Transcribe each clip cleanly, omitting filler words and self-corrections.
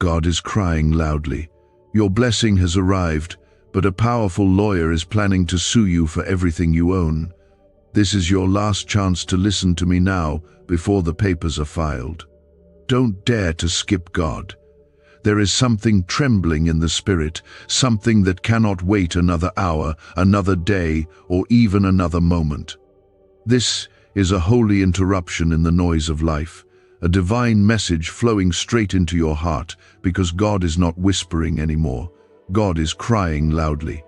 God is crying loudly. Your blessing has arrived, but a powerful lawyer is planning to sue you for everything you own. This is your last chance to listen to me now, before the papers are filed. Don't dare to skip God. There is something trembling in the spirit, something that cannot wait another hour, another day, or even another moment. This is a holy interruption in the noise of life, a divine message flowing straight into your heart, because God is not whispering anymore. God is crying loudly.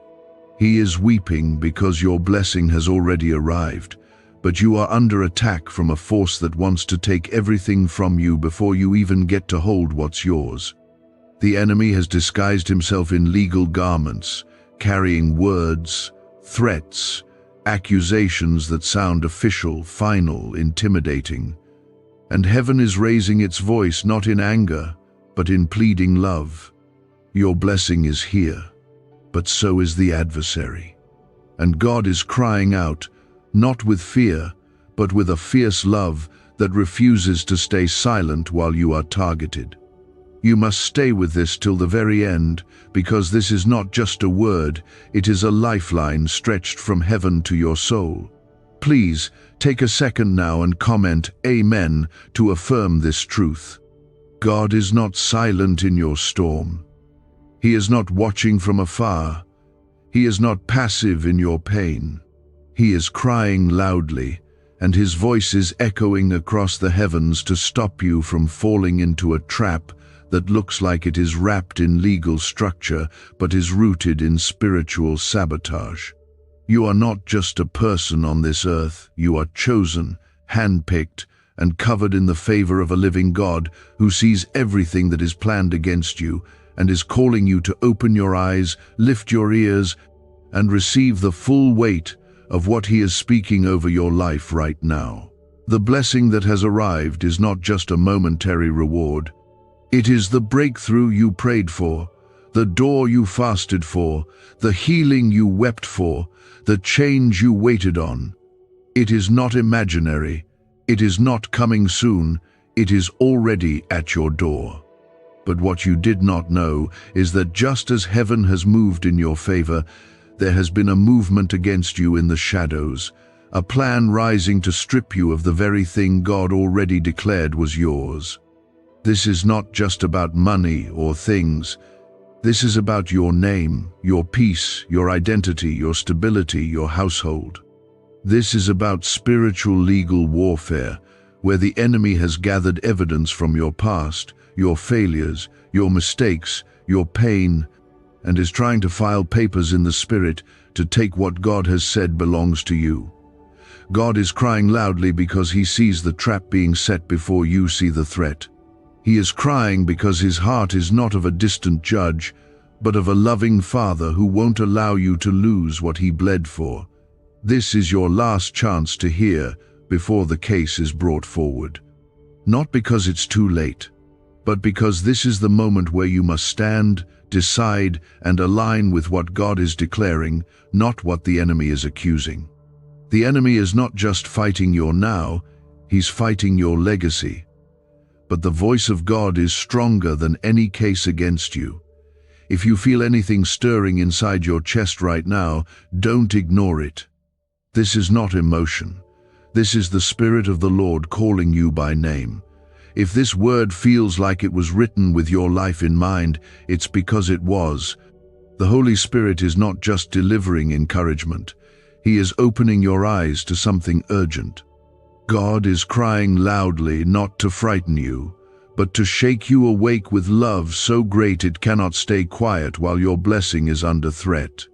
He is weeping because your blessing has already arrived, but you are under attack from a force that wants to take everything from you before you even get to hold what's yours. The enemy has disguised himself in legal garments, carrying words, threats, accusations that sound official, final, intimidating. And heaven is raising its voice not in anger, but in pleading love. Your blessing is here, but so is the adversary. And God is crying out, not with fear, but with a fierce love that refuses to stay silent while you are targeted. You must stay with this till the very end, because this is not just a word, it is a lifeline stretched from heaven to your soul. Please, take a second now and comment Amen to affirm this truth. God is not silent in your storm. He is not watching from afar. He is not passive in your pain. He is crying loudly, and his voice is echoing across the heavens to stop you from falling into a trap that looks like it is wrapped in legal structure but is rooted in spiritual sabotage. You are not just a person on this earth. You are chosen, handpicked, and covered in the favor of a living God who sees everything that is planned against you and is calling you to open your eyes, lift your ears, and receive the full weight of what he is speaking over your life right now. The blessing that has arrived is not just a momentary reward. It is the breakthrough you prayed for, the door you fasted for, the healing you wept for, the change you waited on. It is not imaginary. It is not coming soon. It is already at your door. But what you did not know is that just as heaven has moved in your favor, there has been a movement against you in the shadows, a plan rising to strip you of the very thing God already declared was yours. This is not just about money or things. This is about your name, your peace, your identity, your stability, your household. This is about spiritual legal warfare, where the enemy has gathered evidence from your past, your failures, your mistakes, your pain, and is trying to file papers in the spirit to take what God has said belongs to you. God is crying loudly because he sees the trap being set before you see the threat. He is crying because his heart is not of a distant judge, but of a loving father who won't allow you to lose what he bled for. This is your last chance to hear before the case is brought forward. Not because it's too late, but because this is the moment where you must stand, decide, and align with what God is declaring, not what the enemy is accusing. The enemy is not just fighting your now, he's fighting your legacy. But the voice of God is stronger than any case against you. If you feel anything stirring inside your chest right now, don't ignore it. This is not emotion. This is the Spirit of the Lord calling you by name. If this word feels like it was written with your life in mind, it's because it was. The Holy Spirit is not just delivering encouragement. He is opening your eyes to something urgent. God is crying loudly not to frighten you, but to shake you awake with love so great it cannot stay quiet while your blessing is under threat.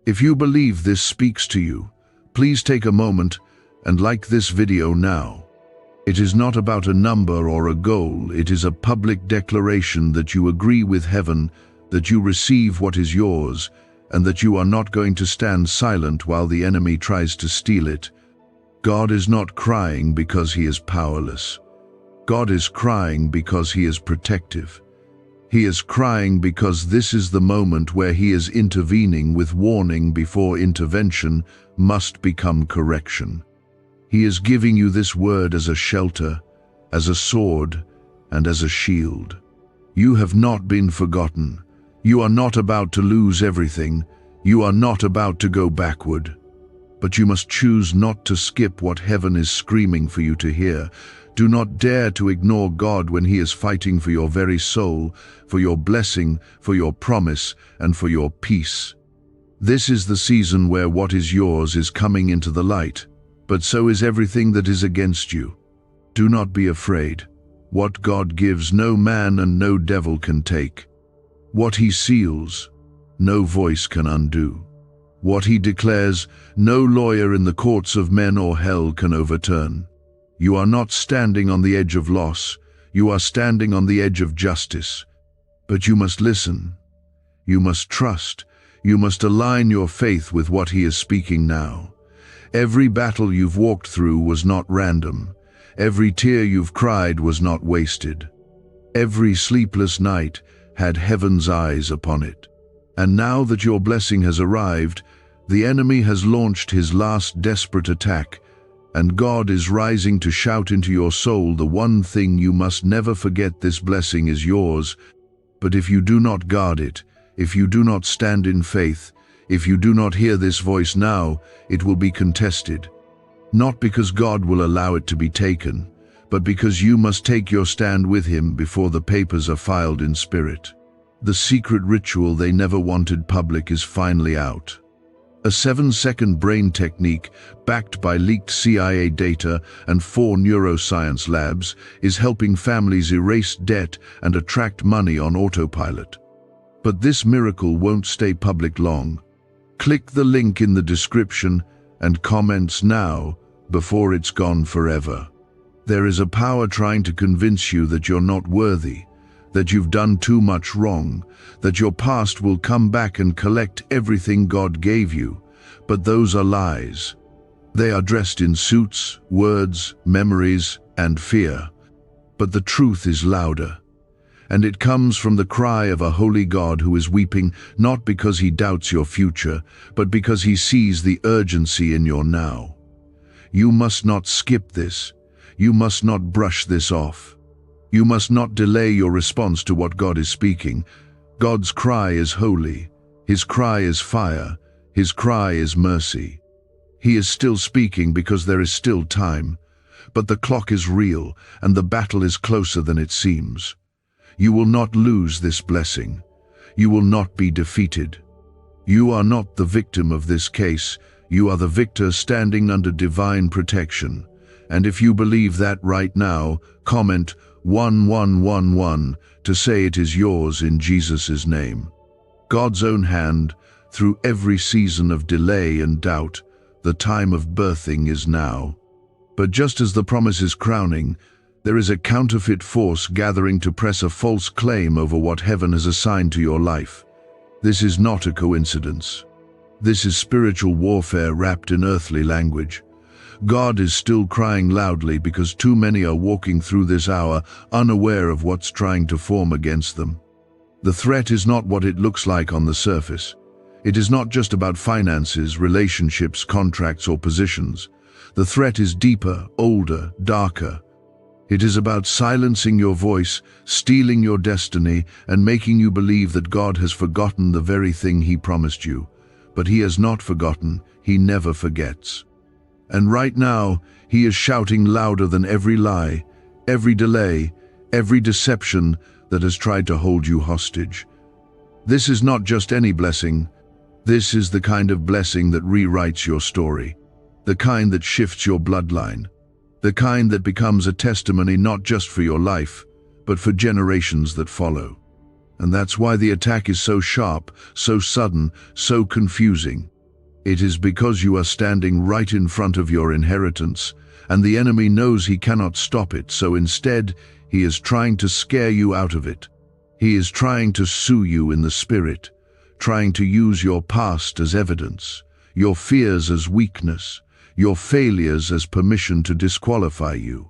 If you believe this speaks to you, please take a moment and like this video now. It is not about a number or a goal. It is a public declaration that you agree with heaven, that you receive what is yours, and that you are not going to stand silent while the enemy tries to steal it. God is not crying because he is powerless. God is crying because he is protective. He is crying because this is the moment where he is intervening with warning before intervention must become correction. He is giving you this word as a shelter, as a sword, and as a shield. You have not been forgotten. You are not about to lose everything. You are not about to go backward. But you must choose not to skip what heaven is screaming for you to hear. Do not dare to ignore God when He is fighting for your very soul, for your blessing, for your promise, and for your peace. This is the season where what is yours is coming into the light, but so is everything that is against you. Do not be afraid. What God gives, no man and no devil can take. What He seals, no voice can undo. What He declares, no lawyer in the courts of men or hell can overturn. You are not standing on the edge of loss, you are standing on the edge of justice. But you must listen. You must trust. You must align your faith with what He is speaking now. Every battle you've walked through was not random. Every tear you've cried was not wasted. Every sleepless night had heaven's eyes upon it. And now that your blessing has arrived, the enemy has launched his last desperate attack, and God is rising to shout into your soul the one thing you must never forget: this blessing is yours. But if you do not guard it, if you do not stand in faith, if you do not hear this voice now, it will be contested. Not because God will allow it to be taken, but because you must take your stand with Him before the papers are filed in spirit. The secret ritual they never wanted public is finally out. A 7-second brain technique, backed by leaked CIA data and 4 neuroscience labs, is helping families erase debt and attract money on autopilot. But this miracle won't stay public long. Click the link in the description and comments now before it's gone forever. There is a power trying to convince you that you're not worthy, that you've done too much wrong, that your past will come back and collect everything God gave you. But those are lies. They are dressed in suits, words, memories, and fear. But the truth is louder. And it comes from the cry of a holy God who is weeping, not because He doubts your future, but because He sees the urgency in your now. You must not skip this. You must not brush this off. You must not delay your response to what God is speaking. God's cry is holy. His cry is fire. His cry is mercy. He is still speaking because there is still time. But the clock is real, and the battle is closer than it seems. You will not lose this blessing. You will not be defeated. You are not the victim of this case. You are the victor standing under divine protection. And if you believe that right now, comment 1111 to say it is yours in Jesus' name. God's own hand, through every season of delay and doubt, the time of birthing is now. But just as the promise is crowning, there is a counterfeit force gathering to press a false claim over what heaven has assigned to your life. This is not a coincidence. This is spiritual warfare wrapped in earthly language. God is still crying loudly because too many are walking through this hour unaware of what's trying to form against them. The threat is not what it looks like on the surface. It is not just about finances, relationships, contracts, or positions. The threat is deeper, older, darker. It is about silencing your voice, stealing your destiny, and making you believe that God has forgotten the very thing He promised you. But He has not forgotten. He never forgets. And right now, He is shouting louder than every lie, every delay, every deception that has tried to hold you hostage. This is not just any blessing. This is the kind of blessing that rewrites your story, the kind that shifts your bloodline, the kind that becomes a testimony not just for your life, but for generations that follow. And that's why the attack is so sharp, so sudden, so confusing. It is because you are standing right in front of your inheritance, and the enemy knows he cannot stop it, so instead, he is trying to scare you out of it. He is trying to sue you in the spirit, trying to use your past as evidence, your fears as weakness, your failures as permission to disqualify you.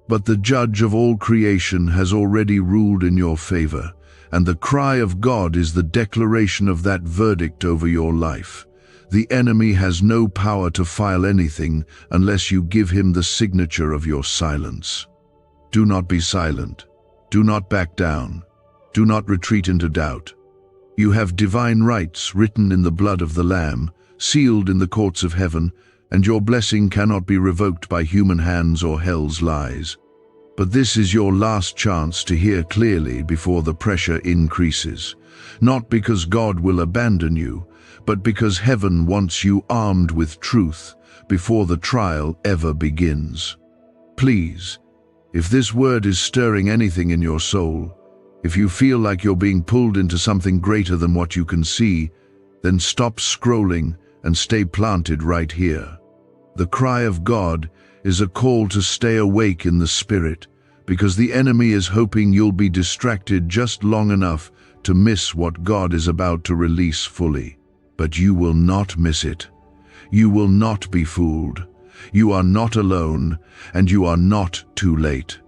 But the Judge of all creation has already ruled in your favor, and the cry of God is the declaration of that verdict over your life. The enemy has no power to file anything unless you give him the signature of your silence. Do not be silent. Do not back down. Do not retreat into doubt. You have divine rights written in the blood of the Lamb, sealed in the courts of heaven, and your blessing cannot be revoked by human hands or hell's lies. But this is your last chance to hear clearly before the pressure increases. Not because God will abandon you, but because heaven wants you armed with truth before the trial ever begins. Please, if this word is stirring anything in your soul, if you feel like you're being pulled into something greater than what you can see, then stop scrolling and stay planted right here. The cry of God is a call to stay awake in the Spirit, because the enemy is hoping you'll be distracted just long enough to miss what God is about to release fully. But you will not miss it. You will not be fooled. You are not alone, and you are not too late.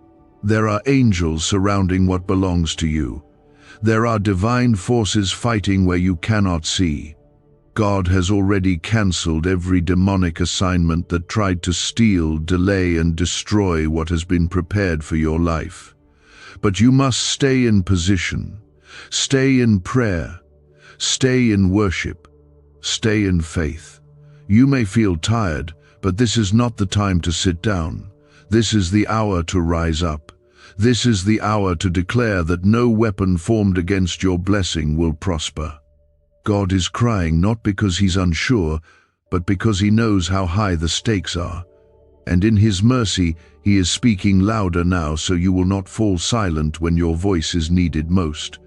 There are angels surrounding what belongs to you. There are divine forces fighting where you cannot see. God has already cancelled every demonic assignment that tried to steal, delay, and destroy what has been prepared for your life. But you must stay in position, stay in prayer, stay in worship, stay in faith. You may feel tired, but this is not the time to sit down. This is the hour to rise up. This is the hour to declare that no weapon formed against your blessing will prosper. God is crying not because he's unsure, but because he knows how high the stakes are. And in his mercy, he is speaking louder now so you will not fall silent when your voice is needed most.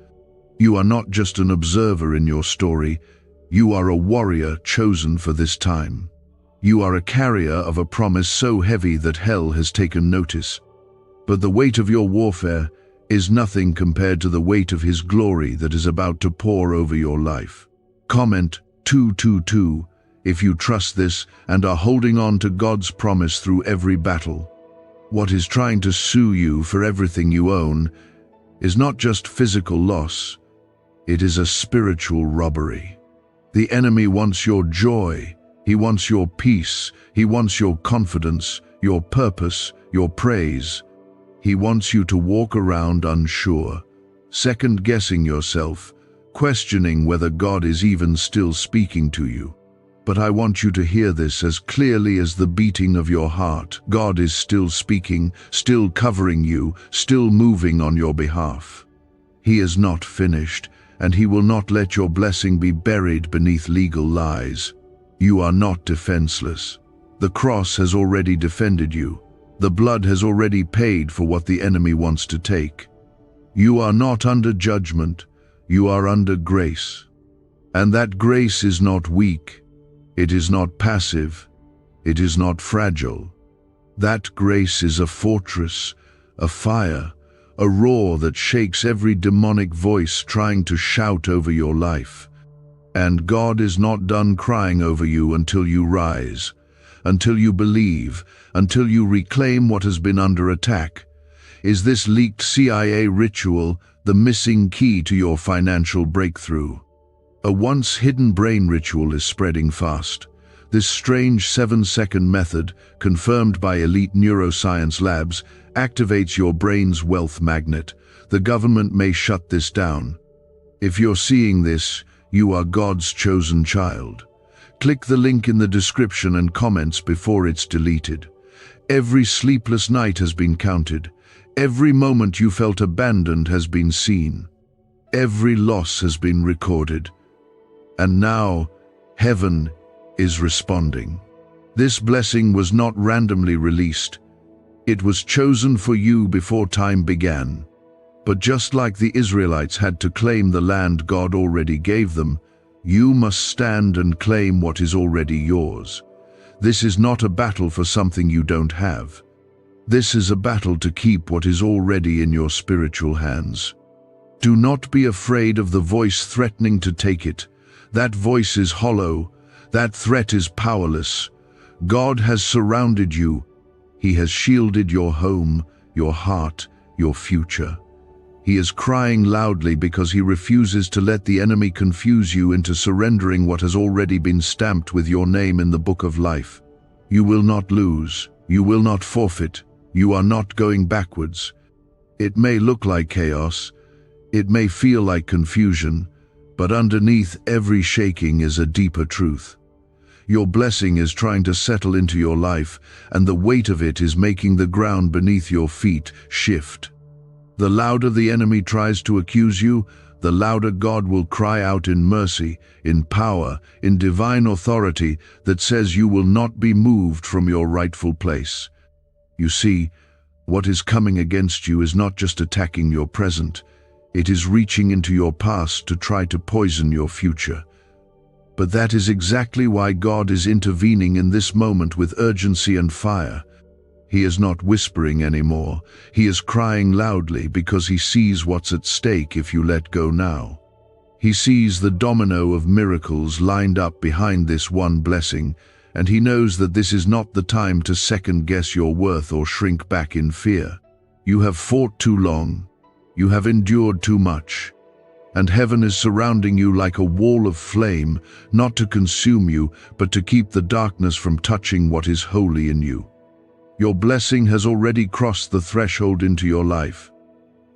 You are not just an observer in your story, you are a warrior chosen for this time. You are a carrier of a promise so heavy that hell has taken notice. But the weight of your warfare is nothing compared to the weight of his glory that is about to pour over your life. Comment 222 if you trust this and are holding on to God's promise through every battle. What is trying to sue you for everything you own is not just physical loss, it is a spiritual robbery. The enemy wants your joy, he wants your peace, he wants your confidence, your purpose, your praise. He wants you to walk around unsure, second-guessing yourself, questioning whether God is even still speaking to you. But I want you to hear this as clearly as the beating of your heart. God is still speaking, still covering you, still moving on your behalf. He is not finished, and he will not let your blessing be buried beneath legal lies. You are not defenseless. The cross has already defended you. The blood has already paid for what the enemy wants to take. You are not under judgment, you are under grace. And that grace is not weak, it is not passive, it is not fragile. That grace is a fortress, a fire, a roar that shakes every demonic voice trying to shout over your life. And God is not done crying over you until you rise, until you believe, until you reclaim what has been under attack. Is this leaked CIA ritual the missing key to your financial breakthrough? A once hidden brain ritual is spreading fast. This strange 7-second method, confirmed by elite neuroscience labs, activates your brain's wealth magnet. The government may shut this down. If you're seeing this, you are God's chosen child. Click the link in the description and comments before it's deleted. Every sleepless night has been counted. Every moment you felt abandoned has been seen. Every loss has been recorded. And now, heaven is responding. This blessing was not randomly released. It was chosen for you before time began. But just like the Israelites had to claim the land God already gave them, you must stand and claim what is already yours. This is not a battle for something you don't have. This is a battle to keep what is already in your spiritual hands. Do not be afraid of the voice threatening to take it. That voice is hollow. That threat is powerless. God has surrounded you. He has shielded your home, your heart, your future. He is crying loudly because he refuses to let the enemy confuse you into surrendering what has already been stamped with your name in the book of life. You will not lose. You will not forfeit. You are not going backwards. It may look like chaos. It may feel like confusion, but underneath every shaking is a deeper truth. Your blessing is trying to settle into your life, and the weight of it is making the ground beneath your feet shift. The louder the enemy tries to accuse you, the louder God will cry out in mercy, in power, in divine authority that says you will not be moved from your rightful place. You see, what is coming against you is not just attacking your present, it is reaching into your past to try to poison your future. But that is exactly why God is intervening in this moment with urgency and fire. He is not whispering anymore. He is crying loudly because he sees what's at stake if you let go now. He sees the domino of miracles lined up behind this one blessing, and he knows that this is not the time to second-guess your worth or shrink back in fear. You have fought too long. You have endured too much. And heaven is surrounding you like a wall of flame, not to consume you, but to keep the darkness from touching what is holy in you. Your blessing has already crossed the threshold into your life.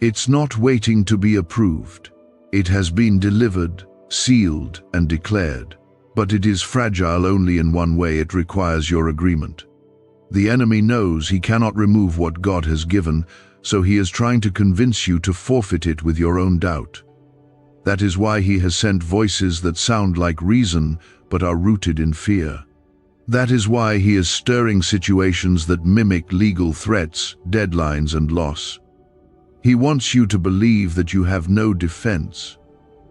It's not waiting to be approved. It has been delivered, sealed, and declared. But it is fragile only in one way: it requires your agreement. The enemy knows he cannot remove what God has given, so he is trying to convince you to forfeit it with your own doubt. That is why he has sent voices that sound like reason, but are rooted in fear. That is why he is stirring situations that mimic legal threats, deadlines, and loss. He wants you to believe that you have no defense.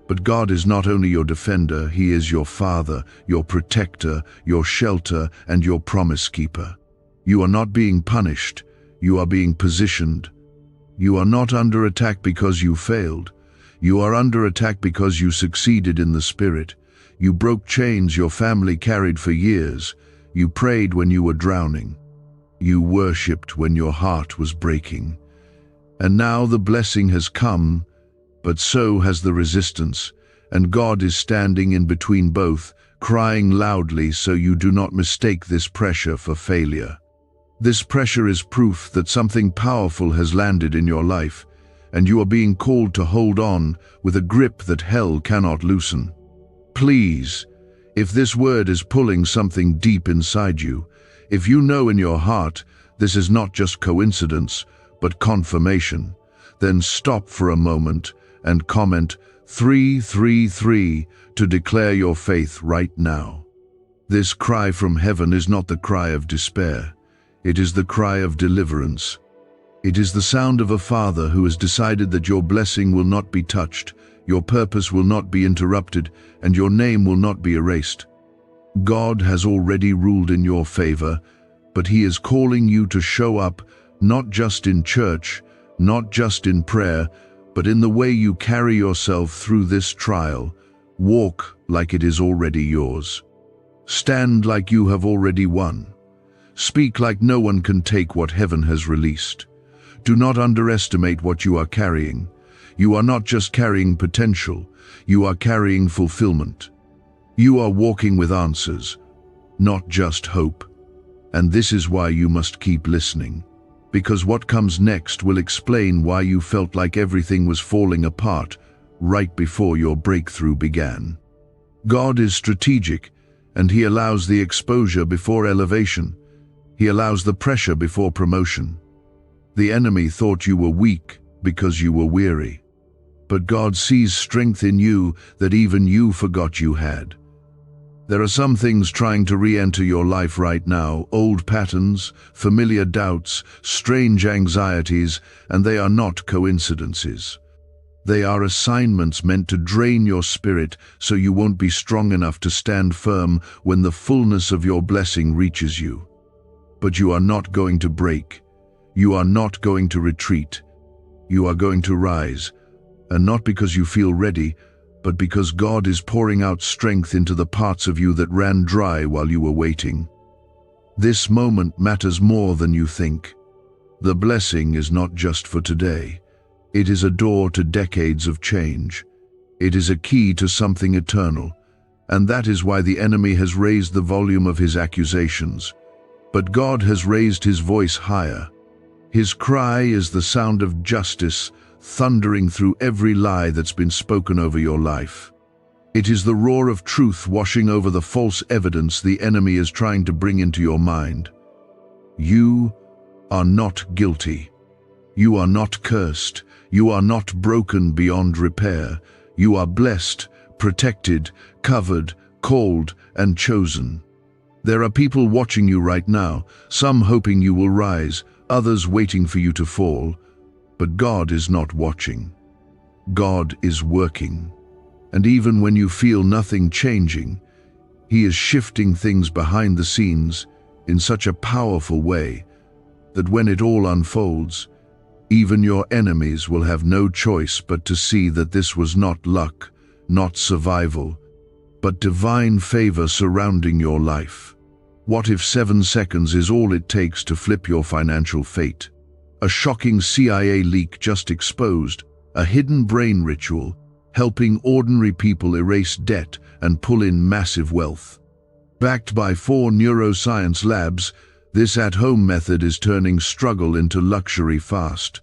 But God is not only your defender, he is your Father, your protector, your shelter, and your promise keeper. You are not being punished, you are being positioned. You are not under attack because you failed. You are under attack because you succeeded in the Spirit. You broke chains your family carried for years. You prayed when you were drowning. You worshipped when your heart was breaking. And now the blessing has come, but so has the resistance, and God is standing in between both, crying loudly so you do not mistake this pressure for failure. This pressure is proof that something powerful has landed in your life, and you are being called to hold on with a grip that hell cannot loosen. Please, if this word is pulling something deep inside you, if you know in your heart this is not just coincidence, but confirmation, then stop for a moment and comment 333 to declare your faith right now. This cry from heaven is not the cry of despair. It is the cry of deliverance. It is the sound of a father who has decided that your blessing will not be touched, your purpose will not be interrupted, and your name will not be erased. God has already ruled in your favor, but he is calling you to show up, not just in church, not just in prayer, but in the way you carry yourself through this trial. Walk like it is already yours. Stand like you have already won. Speak like no one can take what heaven has released. Do not underestimate what you are carrying. You are not just carrying potential, you are carrying fulfillment. You are walking with answers, not just hope. And this is why you must keep listening. Because what comes next will explain why you felt like everything was falling apart right before your breakthrough began. God is strategic, and he allows the exposure before elevation. He allows the pressure before promotion. The enemy thought you were weak because you were weary. But God sees strength in you that even you forgot you had. There are some things trying to re-enter your life right now, old patterns, familiar doubts, strange anxieties, and they are not coincidences. They are assignments meant to drain your spirit so you won't be strong enough to stand firm when the fullness of your blessing reaches you. But you are not going to break. You are not going to retreat. You are going to rise, and not because you feel ready, but because God is pouring out strength into the parts of you that ran dry while you were waiting. This moment matters more than you think. The blessing is not just for today. It is a door to decades of change. It is a key to something eternal, and that is why the enemy has raised the volume of his accusations. But God has raised his voice higher. His cry is the sound of justice, thundering through every lie that's been spoken over your life. It is the roar of truth washing over the false evidence the enemy is trying to bring into your mind. You are not guilty. You are not cursed. You are not broken beyond repair. You are blessed, protected, covered, called, and chosen. There are people watching you right now, some hoping you will rise, others waiting for you to fall. But God is not watching. God is working. And even when you feel nothing changing, He is shifting things behind the scenes in such a powerful way that when it all unfolds, even your enemies will have no choice but to see that this was not luck, not survival, but divine favor surrounding your life. What if 7 seconds is all it takes to flip your financial fate? A shocking CIA leak just exposed a hidden brain ritual helping ordinary people erase debt and pull in massive wealth. Backed by 4 neuroscience labs, this at-home method is turning struggle into luxury fast.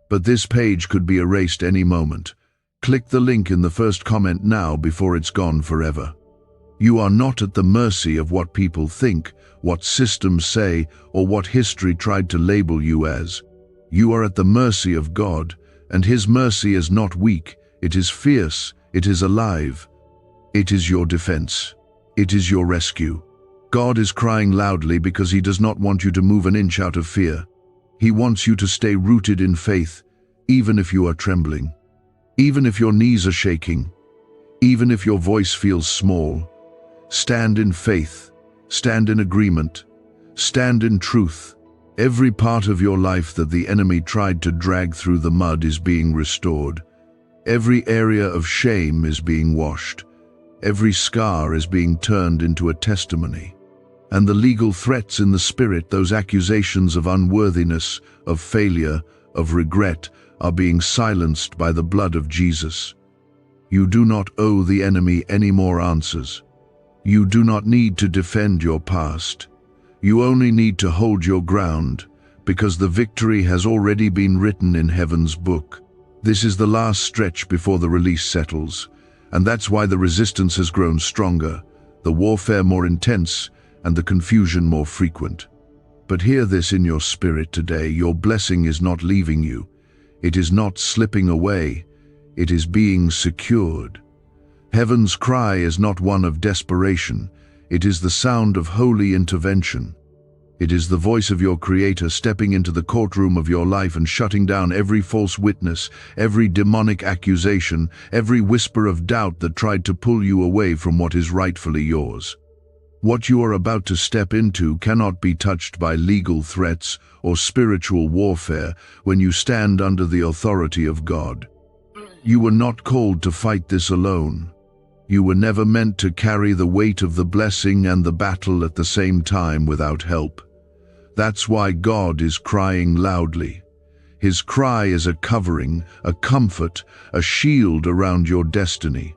But this page could be erased any moment. Click the link in the first comment now before it's gone forever. You are not at the mercy of what people think, what systems say, or what history tried to label you as. You are at the mercy of God, and His mercy is not weak, it is fierce, it is alive. It is your defense. It is your rescue. God is crying loudly because He does not want you to move an inch out of fear. He wants you to stay rooted in faith, even if you are trembling, even if your knees are shaking, even if your voice feels small. Stand in faith, stand in agreement, stand in truth. Every part of your life that the enemy tried to drag through the mud is being restored. Every area of shame is being washed. Every scar is being turned into a testimony. And the legal threats in the spirit, those accusations of unworthiness, of failure, of regret, are being silenced by the blood of Jesus. You do not owe the enemy any more answers. You do not need to defend your past. You only need to hold your ground, because the victory has already been written in heaven's book. This is the last stretch before the release settles, and that's why the resistance has grown stronger, the warfare more intense, and the confusion more frequent. But hear this in your spirit today: your blessing is not leaving you. It is not slipping away. It is being secured. Heaven's cry is not one of desperation. It is the sound of holy intervention. It is the voice of your Creator stepping into the courtroom of your life and shutting down every false witness, every demonic accusation, every whisper of doubt that tried to pull you away from what is rightfully yours. What you are about to step into cannot be touched by legal threats or spiritual warfare when you stand under the authority of God. You were not called to fight this alone. You were never meant to carry the weight of the blessing and the battle at the same time without help. That's why God is crying loudly. His cry is a covering, a comfort, a shield around your destiny.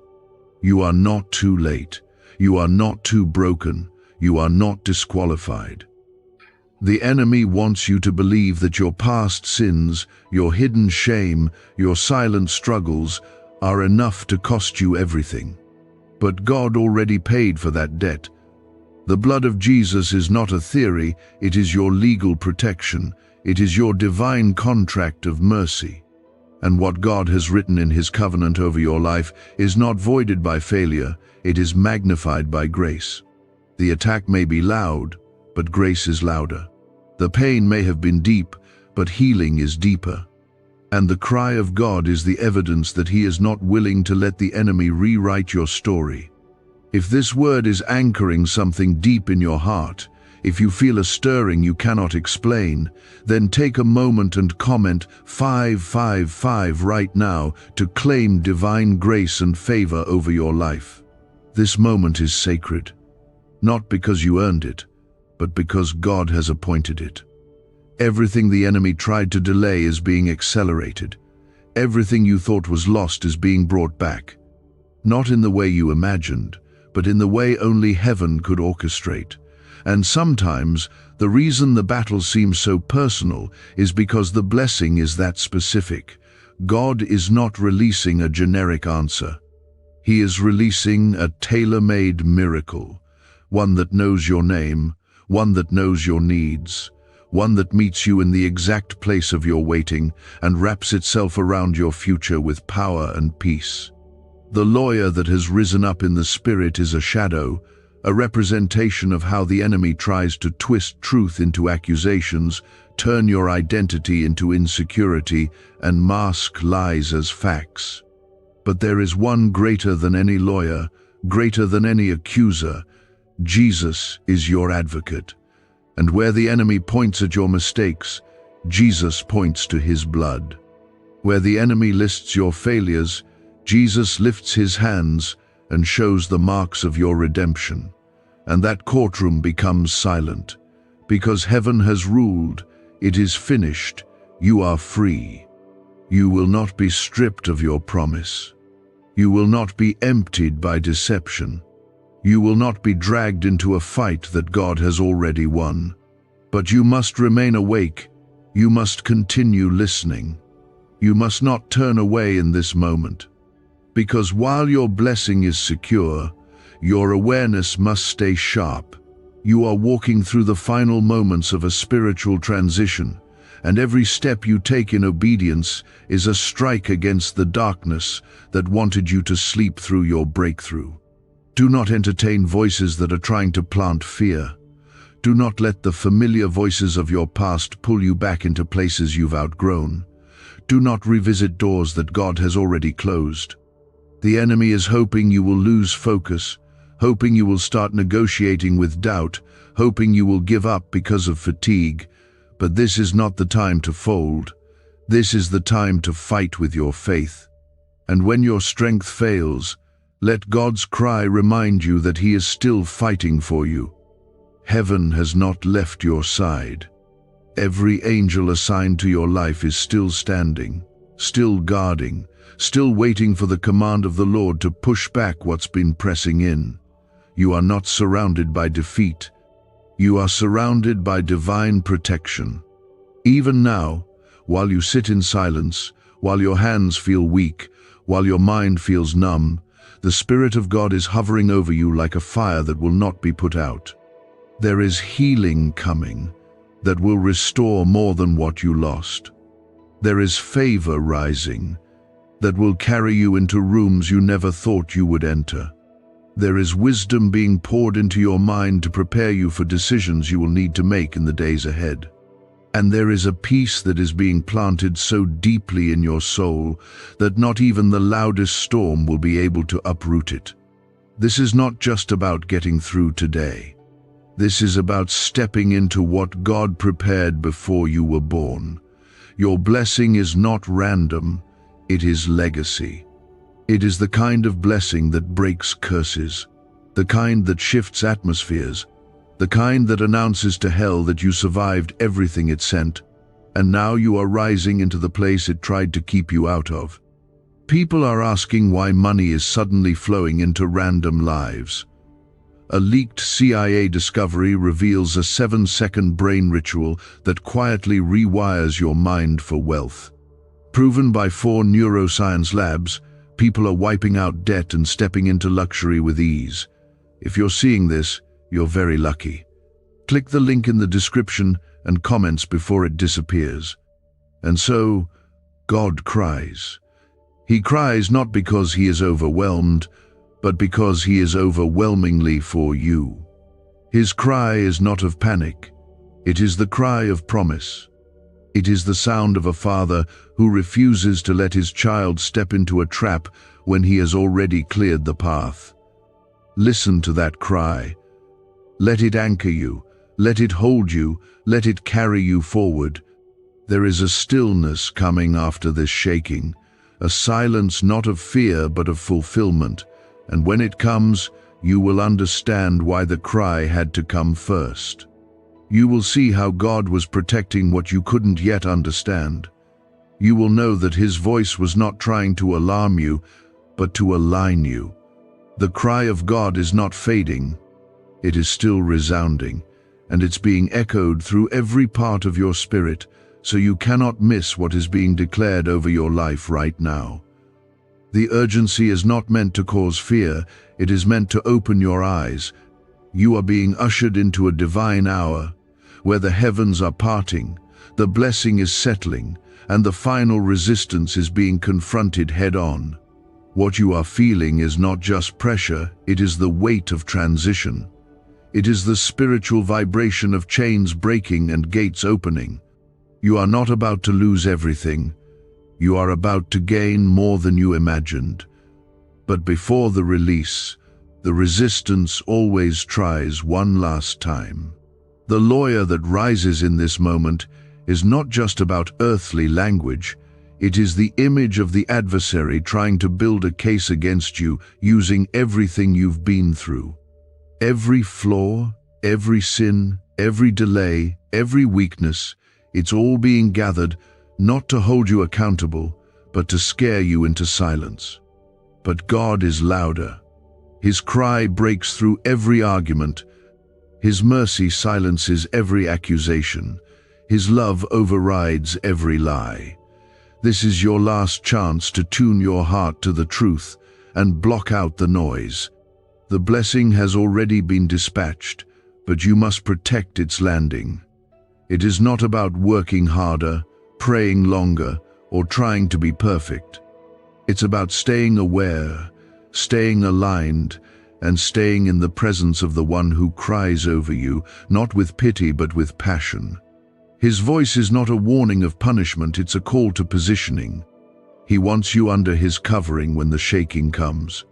You are not too late. You are not too broken. You are not disqualified. The enemy wants you to believe that your past sins, your hidden shame, your silent struggles are enough to cost you everything. But God already paid for that debt. The blood of Jesus is not a theory, it is your legal protection. It is your divine contract of mercy. And what God has written in His covenant over your life is not voided by failure, it is magnified by grace. The attack may be loud, but grace is louder. The pain may have been deep, but healing is deeper. And the cry of God is the evidence that He is not willing to let the enemy rewrite your story. If this word is anchoring something deep in your heart, if you feel a stirring you cannot explain, then take a moment and comment 555 right now to claim divine grace and favor over your life. This moment is sacred, not because you earned it, but because God has appointed it. Everything the enemy tried to delay is being accelerated. Everything you thought was lost is being brought back. Not in the way you imagined, but in the way only heaven could orchestrate. And sometimes, the reason the battle seems so personal is because the blessing is that specific. God is not releasing a generic answer. He is releasing a tailor-made miracle, one that knows your name, one that knows your needs, one that meets you in the exact place of your waiting and wraps itself around your future with power and peace. The lawyer that has risen up in the spirit is a shadow, a representation of how the enemy tries to twist truth into accusations, turn your identity into insecurity, and mask lies as facts. But there is one greater than any lawyer, greater than any accuser. Jesus is your advocate. And where the enemy points at your mistakes, Jesus points to his blood. Where the enemy lists your failures, Jesus lifts his hands and shows the marks of your redemption. And that courtroom becomes silent. Because heaven has ruled, it is finished, you are free. You will not be stripped of your promise. You will not be emptied by deception. You will not be dragged into a fight that God has already won. But you must remain awake. You must continue listening. You must not turn away in this moment. Because while your blessing is secure, your awareness must stay sharp. You are walking through the final moments of a spiritual transition, and every step you take in obedience is a strike against the darkness that wanted you to sleep through your breakthrough. Do not entertain voices that are trying to plant fear. Do not let the familiar voices of your past pull you back into places you've outgrown. Do not revisit doors that God has already closed. The enemy is hoping you will lose focus, hoping you will start negotiating with doubt, hoping you will give up because of fatigue. But this is not the time to fold. This is the time to fight with your faith. And when your strength fails, let God's cry remind you that He is still fighting for you. Heaven has not left your side. Every angel assigned to your life is still standing, still guarding, still waiting for the command of the Lord to push back what's been pressing in. You are not surrounded by defeat. You are surrounded by divine protection. Even now, while you sit in silence, while your hands feel weak, while your mind feels numb, the Spirit of God is hovering over you like a fire that will not be put out. There is healing coming that will restore more than what you lost. There is favor rising that will carry you into rooms you never thought you would enter. There is wisdom being poured into your mind to prepare you for decisions you will need to make in the days ahead. And there is a peace that is being planted so deeply in your soul that not even the loudest storm will be able to uproot it. This is not just about getting through today. This is about stepping into what God prepared before you were born. Your blessing is not random, it is legacy. It is the kind of blessing that breaks curses, the kind that shifts atmospheres, the kind that announces to hell that you survived everything it sent, and now you are rising into the place it tried to keep you out of. People are asking why money is suddenly flowing into random lives. A leaked CIA discovery reveals a 7-second brain ritual that quietly rewires your mind for wealth. Proven by 4 neuroscience labs, people are wiping out debt and stepping into luxury with ease. If you're seeing this, you're very lucky. Click the link in the description and comments before it disappears. And so, God cries. He cries not because He is overwhelmed, but because He is overwhelmingly for you. His cry is not of panic. It is the cry of promise. It is the sound of a father who refuses to let his child step into a trap when he has already cleared the path. Listen to that cry. Let it anchor you. Let it hold you. Let it carry you forward. There is a stillness coming after this shaking, a silence not of fear but of fulfillment, and when it comes, you will understand why the cry had to come first. You will see how God was protecting what you couldn't yet understand. You will know that His voice was not trying to alarm you, but to align you. The cry of God is not fading. It is still resounding, and it's being echoed through every part of your spirit, so you cannot miss what is being declared over your life right now. The urgency is not meant to cause fear, it is meant to open your eyes. You are being ushered into a divine hour, where the heavens are parting, the blessing is settling, and the final resistance is being confronted head-on. What you are feeling is not just pressure, it is the weight of transition. It is the spiritual vibration of chains breaking and gates opening. You are not about to lose everything. You are about to gain more than you imagined. But before the release, the resistance always tries one last time. The lawyer that rises in this moment is not just about earthly language, it is the image of the adversary trying to build a case against you using everything you've been through. Every flaw, every sin, every delay, every weakness, it's all being gathered not to hold you accountable, but to scare you into silence. But God is louder. His cry breaks through every argument. His mercy silences every accusation. His love overrides every lie. This is your last chance to tune your heart to the truth and block out the noise. The blessing has already been dispatched, but you must protect its landing. It is not about working harder, praying longer, or trying to be perfect. It's about staying aware, staying aligned, and staying in the presence of the one who cries over you, not with pity but with passion. His voice is not a warning of punishment, it's a call to positioning. He wants you under his covering when the shaking comes.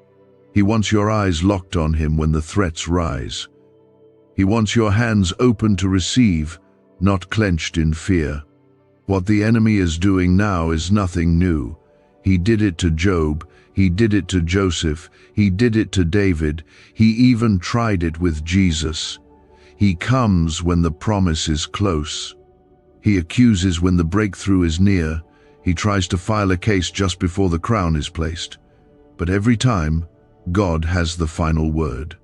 He wants your eyes locked on him when the threats rise. He wants your hands open to receive, not clenched in fear. What the enemy is doing now is nothing new. He did it to Job, he did it to Joseph, he did it to David, he even tried it with Jesus. He comes when the promise is close. He accuses when the breakthrough is near. He tries to file a case just before the crown is placed. But every time, God has the final word.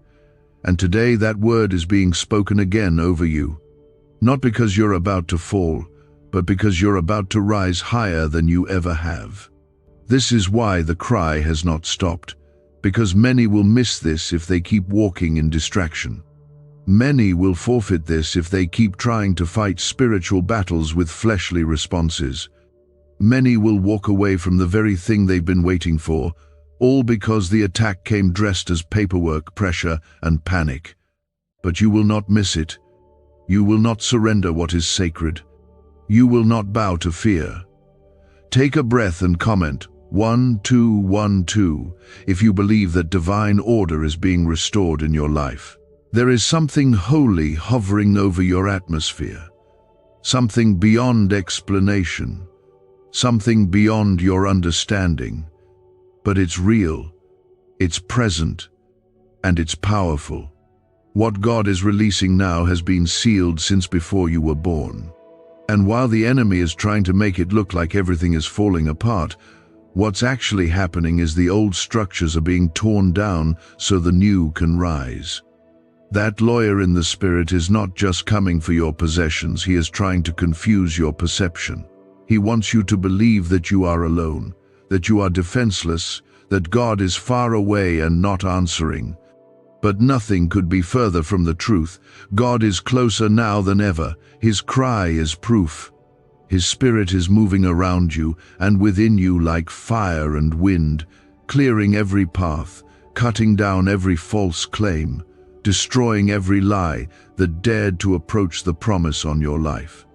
And today that word is being spoken again over you. Not because you're about to fall, but because you're about to rise higher than you ever have. This is why the cry has not stopped, because many will miss this if they keep walking in distraction. Many will forfeit this if they keep trying to fight spiritual battles with fleshly responses. Many will walk away from the very thing they've been waiting for, all because the attack came dressed as paperwork, pressure, and panic. But you will not miss it. You will not surrender what is sacred. You will not bow to fear. Take a breath and comment 1212 if you believe that divine order is being restored in your life. There is something holy hovering over your atmosphere, something beyond explanation, something beyond your understanding. But it's real, it's present, and it's powerful. What God is releasing now has been sealed since before you were born. And while the enemy is trying to make it look like everything is falling apart, what's actually happening is the old structures are being torn down so the new can rise. That lawyer in the spirit is not just coming for your possessions, he is trying to confuse your perception. He wants you to believe that you are alone, that you are defenseless, that God is far away and not answering. But nothing could be further from the truth. God is closer now than ever. His cry is proof. His spirit is moving around you and within you like fire and wind, clearing every path, cutting down every false claim, destroying every lie that dared to approach the promise on your life.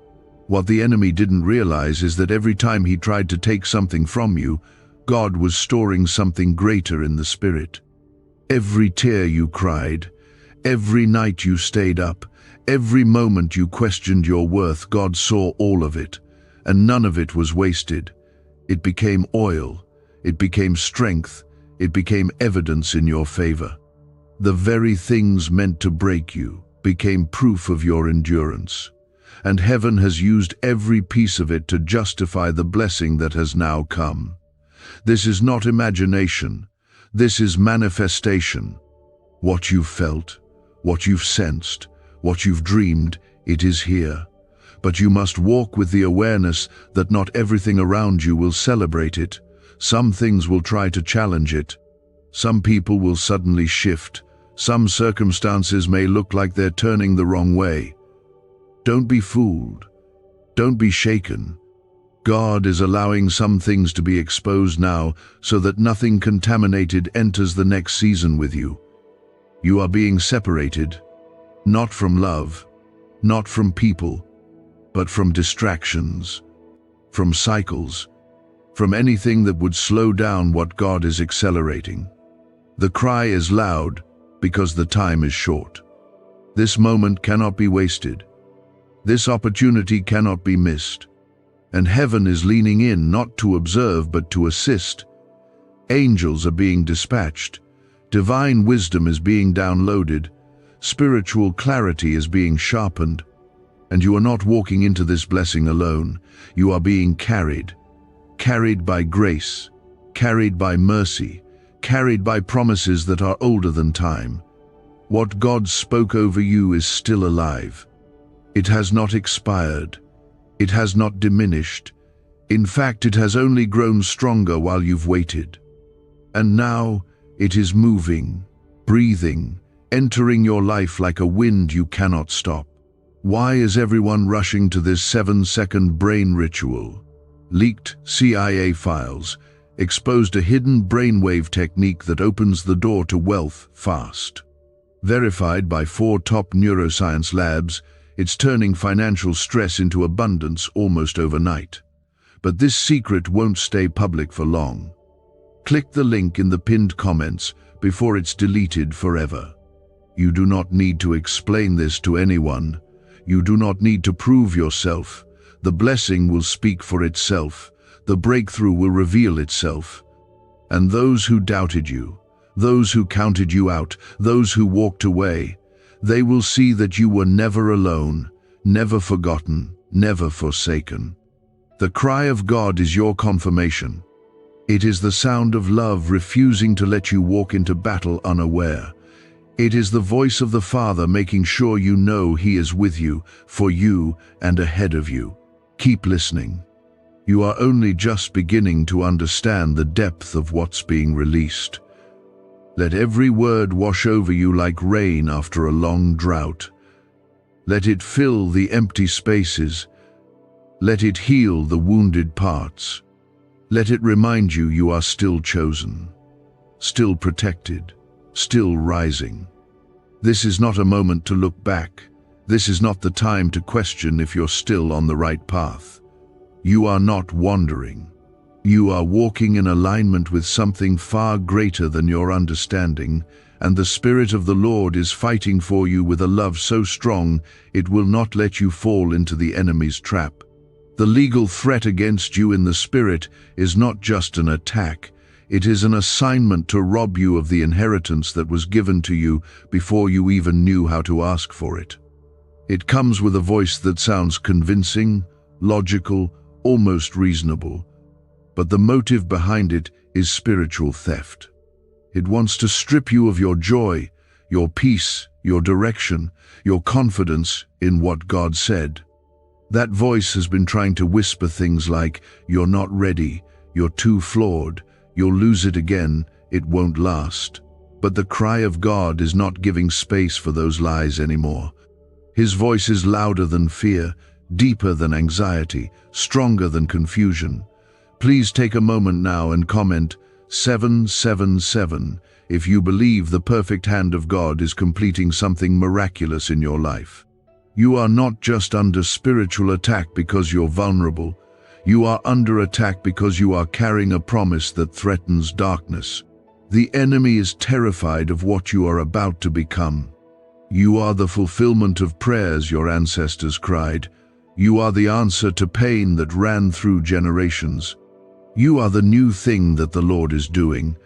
What the enemy didn't realize is that every time he tried to take something from you, God was storing something greater in the spirit. Every tear you cried, every night you stayed up, every moment you questioned your worth, God saw all of it, and none of it was wasted. It became oil, it became strength, it became evidence in your favor. The very things meant to break you became proof of your endurance, and heaven has used every piece of it to justify the blessing that has now come. This is not imagination. This is manifestation. What you've felt, what you've sensed, what you've dreamed, it is here. but you must walk with the awareness that not everything around you will celebrate it. Some things will try to challenge it. Some people will suddenly shift. Some circumstances may look like they're turning the wrong way. Don't be fooled. Don't be shaken. God is allowing some things to be exposed now so that nothing contaminated enters the next season with you. You are being separated, not from love, not from people, but from distractions, from cycles, from anything that would slow down what God is accelerating. The cry is loud because the time is short. This moment cannot be wasted. This opportunity cannot be missed. And heaven is leaning in not to observe but to assist. Angels are being dispatched. Divine wisdom is being downloaded. Spiritual clarity is being sharpened. And you are not walking into this blessing alone. You are being carried by grace, carried by mercy, carried by promises that are older than time. What God spoke over you is still alive. It has not expired. It has not diminished. In fact, it has only grown stronger while you've waited. And now it is moving, breathing, entering your life like a wind you cannot stop. Why is everyone rushing to this 7-second brain ritual? Leaked CIA files exposed a hidden brainwave technique that opens the door to wealth fast. Verified by 4 top neuroscience labs, it's turning financial stress into abundance almost overnight. But this secret won't stay public for long. Click the link in the pinned comments before it's deleted forever. You do not need to explain this to anyone. You do not need to prove yourself. The blessing will speak for itself. The breakthrough will reveal itself. And those who doubted you, those who counted you out, those who walked away, they will see that you were never alone, never forgotten, never forsaken. The cry of God is your confirmation. It is the sound of love refusing to let you walk into battle unaware. It is the voice of the Father making sure you know He is with you, for you, and ahead of you. Keep listening. You are only just beginning to understand the depth of what's being released. Let every word wash over you like rain after a long drought. Let it fill the empty spaces. Let it heal the wounded parts. Let it remind you you are still chosen, still protected, still rising. This is not a moment to look back. This is not the time to question if you're still on the right path. You are not wandering. You are walking in alignment with something far greater than your understanding, and the Spirit of the Lord is fighting for you with a love so strong it will not let you fall into the enemy's trap. The legal threat against you in the Spirit is not just an attack. It is an assignment to rob you of the inheritance that was given to you before you even knew how to ask for it. It comes with a voice that sounds convincing, logical, almost reasonable. But the motive behind it is spiritual theft. It wants to strip you of your joy, your peace, your direction, your confidence in what God said. That voice has been trying to whisper things like, "You're not ready, you're too flawed, you'll lose it again, it won't last." But the cry of God is not giving space for those lies anymore. His voice is louder than fear, deeper than anxiety, stronger than confusion. Please take a moment now and comment 777 if you believe the perfect hand of God is completing something miraculous in your life. You are not just under spiritual attack because you're vulnerable. You are under attack because you are carrying a promise that threatens darkness. The enemy is terrified of what you are about to become. You are the fulfillment of prayers your ancestors cried. You are the answer to pain that ran through generations. You are the new thing that the Lord is doing.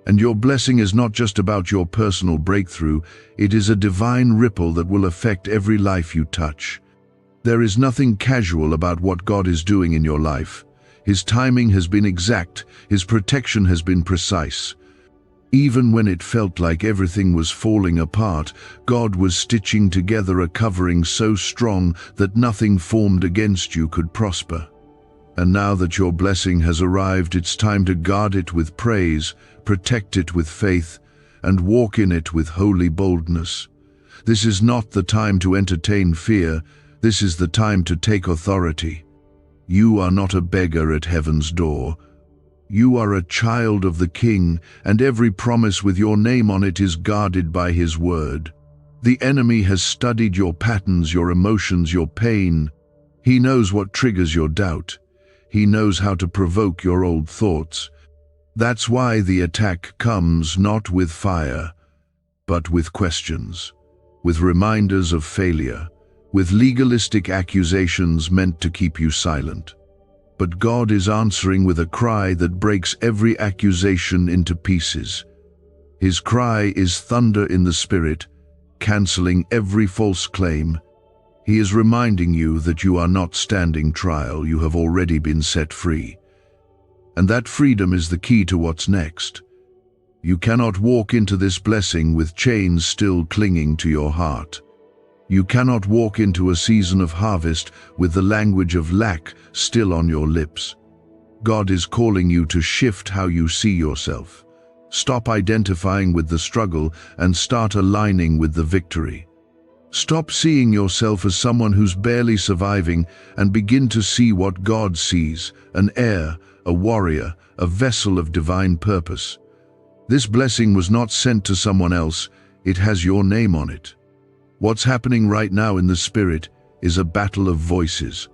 And your blessing is not just about your personal breakthrough, it is a divine ripple that will affect every life you touch. There is nothing casual about what God is doing in your life. His timing has been exact, His protection has been precise. Even when it felt like everything was falling apart, God was stitching together a covering so strong that nothing formed against you could prosper. And now that your blessing has arrived, it's time to guard it with praise, protect it with faith, and walk in it with holy boldness. This is not the time to entertain fear. This is the time to take authority. You are not a beggar at heaven's door. You are a child of the King, and every promise with your name on it is guarded by His word. The enemy has studied your patterns, your emotions, your pain. He knows what triggers your doubt. He knows how to provoke your old thoughts. That's why the attack comes not with fire, but with questions, with reminders of failure, with legalistic accusations meant to keep you silent. But God is answering with a cry that breaks every accusation into pieces. His cry is thunder in the spirit, canceling every false claim. He is reminding you that you are not standing trial, you have already been set free. And that freedom is the key to what's next. You cannot walk into this blessing with chains still clinging to your heart. You cannot walk into a season of harvest with the language of lack still on your lips. God is calling you to shift how you see yourself. Stop identifying with the struggle and start aligning with the victory. Stop seeing yourself as someone who's barely surviving and begin to see what God sees, an heir, a warrior, a vessel of divine purpose. This blessing was not sent to someone else, it has your name on it. What's happening right now in the spirit is a battle of voices.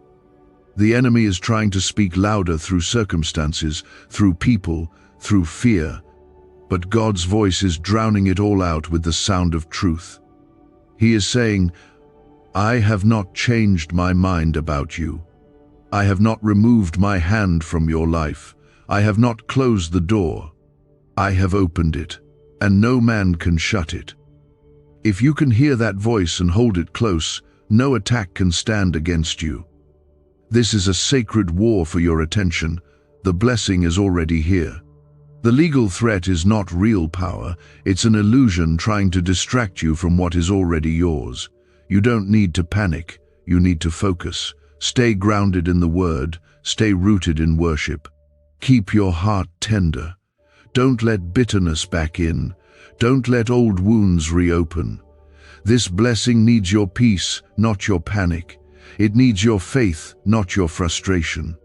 The enemy is trying to speak louder through circumstances, through people, through fear, but God's voice is drowning it all out with the sound of truth. He is saying, I have not changed my mind about you. I have not removed my hand from your life. I have not closed the door. I have opened it, and no man can shut it. If you can hear that voice and hold it close, no attack can stand against you. This is a sacred war for your attention. The blessing is already here. The legal threat is not real power, it's an illusion trying to distract you from what is already yours. You don't need to panic, you need to focus. Stay grounded in the Word, stay rooted in worship. Keep your heart tender. Don't let bitterness back in. Don't let old wounds reopen. This blessing needs your peace, not your panic. It needs your faith, not your frustration.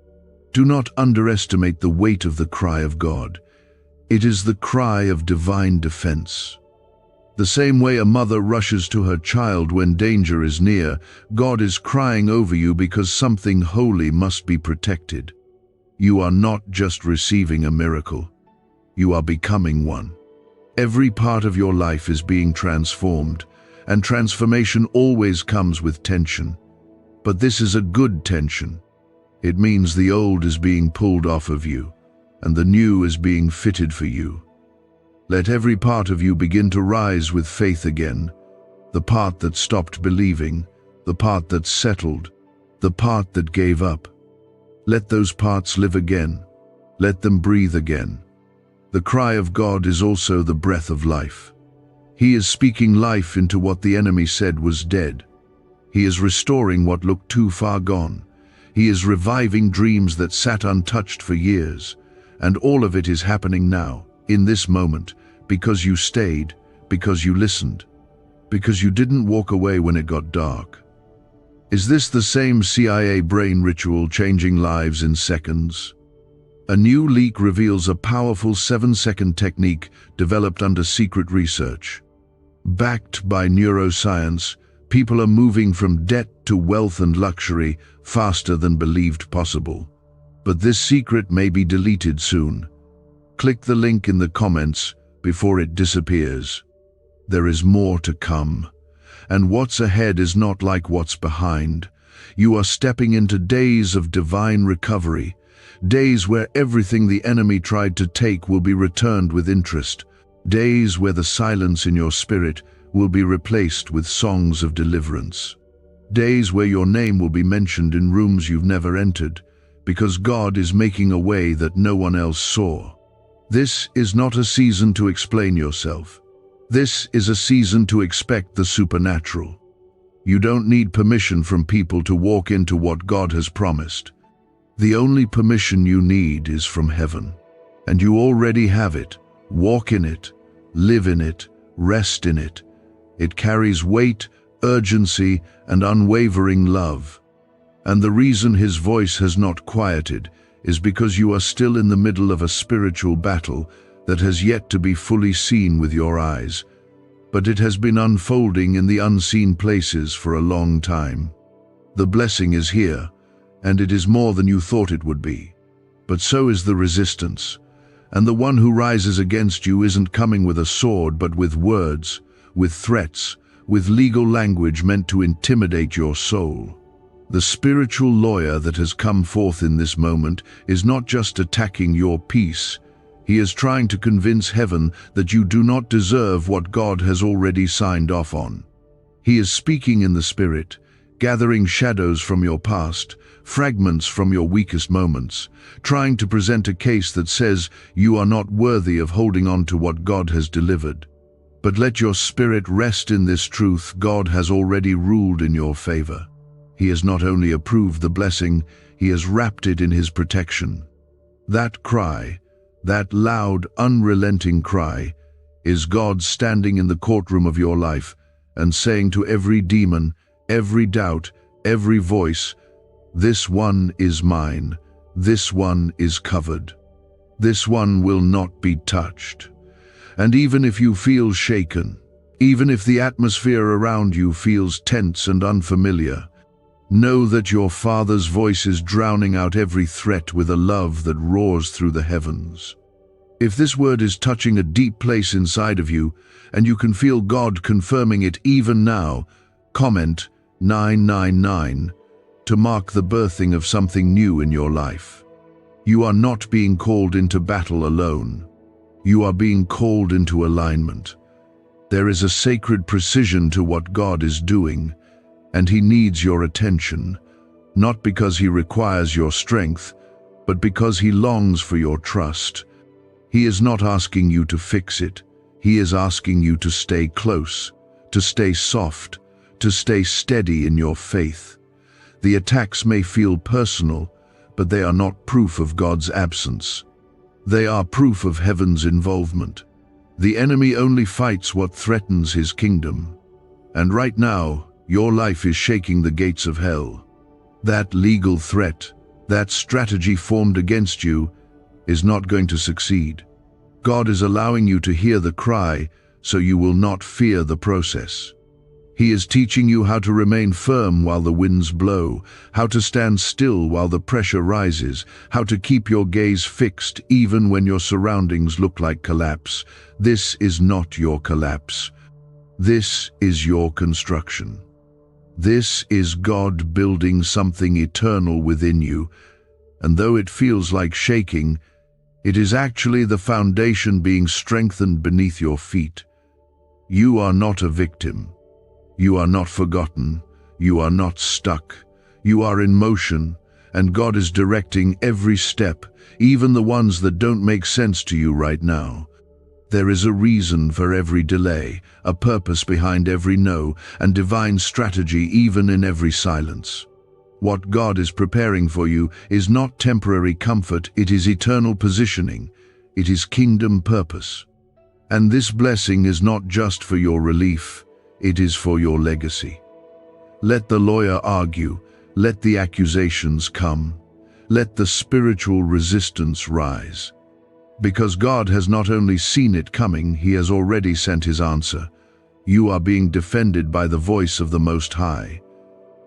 Do not underestimate the weight of the cry of God. It is the cry of divine defense. The same way a mother rushes to her child when danger is near, God is crying over you because something holy must be protected. You are not just receiving a miracle. You are becoming one. Every part of your life is being transformed, and transformation always comes with tension. But this is a good tension. It means the old is being pulled off of you, and the new is being fitted for you. Let every part of you begin to rise with faith again, the part that stopped believing, the part that settled, the part that gave up. Let those parts live again. Let them breathe again. The cry of God is also the breath of life. He is speaking life into what the enemy said was dead. He is restoring what looked too far gone. He is reviving dreams that sat untouched for years. And all of it is happening now, in this moment, because you stayed, because you listened, because you didn't walk away when it got dark. Is this the same CIA brain ritual changing lives in seconds? A new leak reveals a powerful 7-second technique developed under secret research. Backed by neuroscience, people are moving from debt to wealth and luxury faster than believed possible. But this secret may be deleted soon. Click the link in the comments before it disappears. There is more to come. And what's ahead is not like what's behind. You are stepping into days of divine recovery, days where everything the enemy tried to take will be returned with interest, days where the silence in your spirit will be replaced with songs of deliverance, days where your name will be mentioned in rooms you've never entered, because God is making a way that no one else saw. This is not a season to explain yourself. This is a season to expect the supernatural. You don't need permission from people to walk into what God has promised. The only permission you need is from heaven. And you already have it. Walk in it, live in it, rest in it. It carries weight, urgency, and unwavering love. And the reason his voice has not quieted is because you are still in the middle of a spiritual battle that has yet to be fully seen with your eyes, but it has been unfolding in the unseen places for a long time. The blessing is here, and it is more than you thought it would be. But so is the resistance, and the one who rises against you isn't coming with a sword, but with words, with threats, with legal language meant to intimidate your soul. The spiritual lawyer that has come forth in this moment is not just attacking your peace. He is trying to convince heaven that you do not deserve what God has already signed off on. He is speaking in the spirit, gathering shadows from your past, fragments from your weakest moments, trying to present a case that says you are not worthy of holding on to what God has delivered. But let your spirit rest in this truth: God has already ruled in your favor. He has not only approved the blessing, he has wrapped it in his protection. That cry, that loud, unrelenting cry, is God standing in the courtroom of your life and saying to every demon, every doubt, every voice, "This one is mine, this one is covered. This one will not be touched." And even if you feel shaken, even if the atmosphere around you feels tense and unfamiliar, know that your Father's voice is drowning out every threat with a love that roars through the heavens. If this word is touching a deep place inside of you, and you can feel God confirming it even now, comment 999 to mark the birthing of something new in your life. You are not being called into battle alone. You are being called into alignment. There is a sacred precision to what God is doing, and he needs your attention, not because he requires your strength, but because he longs for your trust. He is not asking you to fix it. He is asking you to stay close, to stay soft, to stay steady in your faith. The attacks may feel personal, but they are not proof of God's absence. They are proof of heaven's involvement. The enemy only fights what threatens his kingdom. And right now, your life is shaking the gates of hell. That legal threat, that strategy formed against you, is not going to succeed. God is allowing you to hear the cry so you will not fear the process. He is teaching you how to remain firm while the winds blow, how to stand still while the pressure rises, how to keep your gaze fixed even when your surroundings look like collapse. This is not your collapse. This is your construction. This is God building something eternal within you, and though it feels like shaking, it is actually the foundation being strengthened beneath your feet. You are not a victim. You are not forgotten. You are not stuck. You are in motion, and God is directing every step, even the ones that don't make sense to you right now. There is a reason for every delay, a purpose behind every no, and divine strategy even in every silence. What God is preparing for you is not temporary comfort, it is eternal positioning. It is kingdom purpose. And this blessing is not just for your relief, it is for your legacy. Let the lawyer argue, let the accusations come, let the spiritual resistance rise. Because God has not only seen it coming, he has already sent his answer. You are being defended by the voice of the Most High,